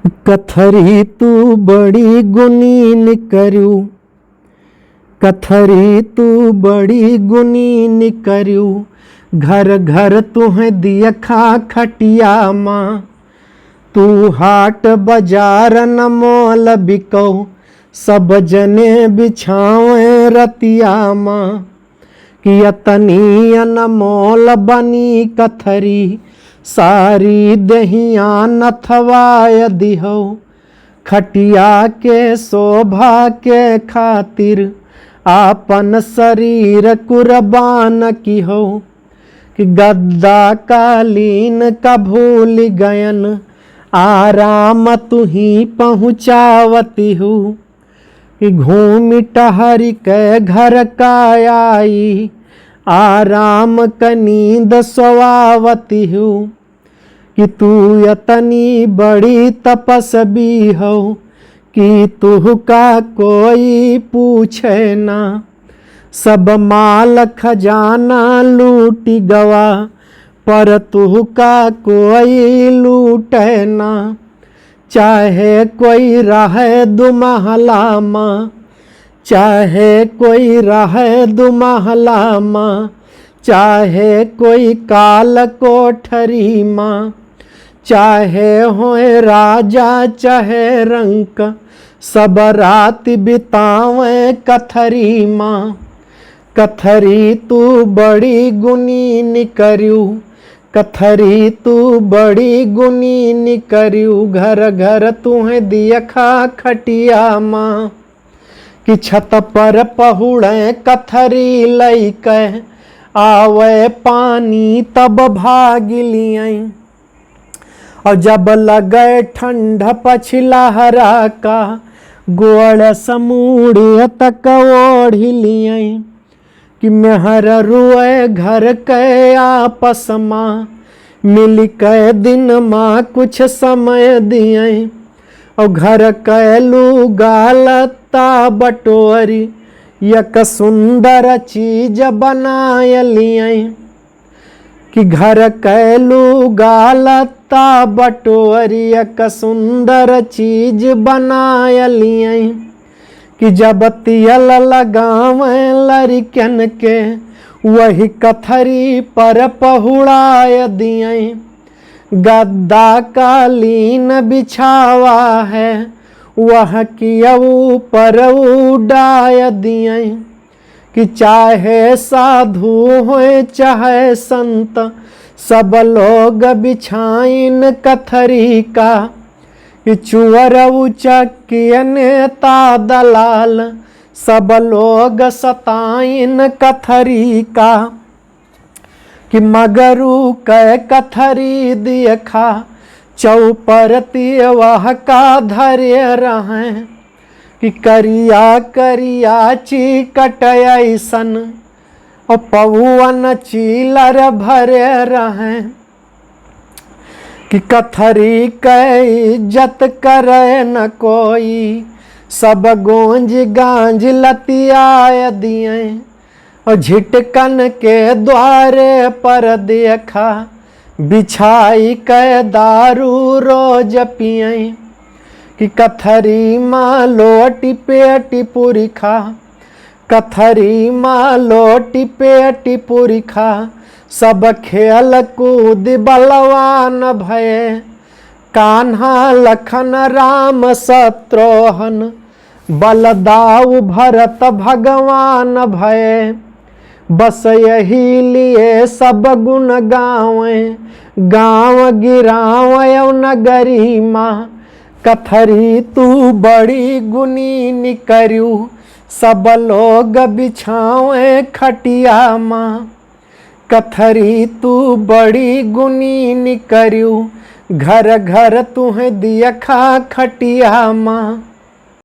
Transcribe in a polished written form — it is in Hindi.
कथरी तू बड़ी गुनी करू, कथरी तू बड़ी गुनी करू, घर घर तुह दियखा खटिया माँ। तू हाट बाजार न मोल बिको, सब जने बिछावे रतिया माँ। कि अतनी अनमोल बनी कथरी, सारी दहिया नथवाय दिहो। खटिया के शोभा के खातिर आपन शरीर कुर्बान किहो। कि गद्दा कालीन का भूल गयन, आराम तुही पहुँचावती हूँ। कि घूम टहरी के घर का आई, आराम का नींद स्वावती हूँ। कि तू यतनी बड़ी तपस्वी हो, कि तुह का कोई पूछे ना। सब माल खजाना लूटी गवा, पर तुह का कोई लूटे ना। चाहे कोई रहे दुमहला माँ, चाहे कोई रहे दुमहला माँ, चाहे कोई काल कोठरी माँ। चाहे होए राजा चाहे रंक, सब रात बितावे कथरी माँ। कथरी तू बड़ी गुनी करू, कथरी तू बड़ी गुनी करू, घर घर तुह दियखा खटिया माँ। कि छत पर पहुड़े कथरी लैके, आवे पानी तब भाग लियई। और जब लगे ठंड पछिलहरा का, गोड़ समूढ़ तक ओढ़ लियई। कि मेहर रुए घर के आपस माँ, मिल के दिन माँ कुछ समय दिए। और घर के लूगा लत्ता बटोरी, एक सुंदर चीज बनाय लियई। कि घर के लूगा लत्ता बटोरी, एक सुंदर चीज बनाय लियई। कि जब तियल लगावे लड़कन के, वही कथरी पर पहुड़ाय दियई। गद्दा कालीन बिछावा है, वह किया ऊपर उड़ाय दियई। कि चाहे साधु होए चाहे संत, सब लोग बिछाइन कथरी का। कि चुअर उचक्की नेता दलाल, सब लोग सताइन कथरी का। कि मगरू कै कथरी दियखा, चौपरती वह का धरे रहें। कि करिया करिया चिकट ऐसन, और पौवन चीलर भरे रहें। कि कथरी के इज्जत करे न कोई, सब गोंज गांज लतियाय दिए। और झिटकन के द्वारे पर देखा, बिछाई के दारू रोज पिए। कि कथरी माँ लोटी पेटी पूरी खा, कथरी माँ लोटी पेटी पूरी खा। सब खेल कूद बलवान भये, कान्हा लखन राम शत्रुघ्न, बलदाऊ भरत भगवान भये। बस यही लिए सब गुण गावे, गाँव गिराव नगरी माँ। कथरी तू बड़ी गुनी करू, सब लोग बिछावे खटिया माँ। कथरी तू बड़ी गुनी करू, घर घर तुह दियखा खटिया माँ।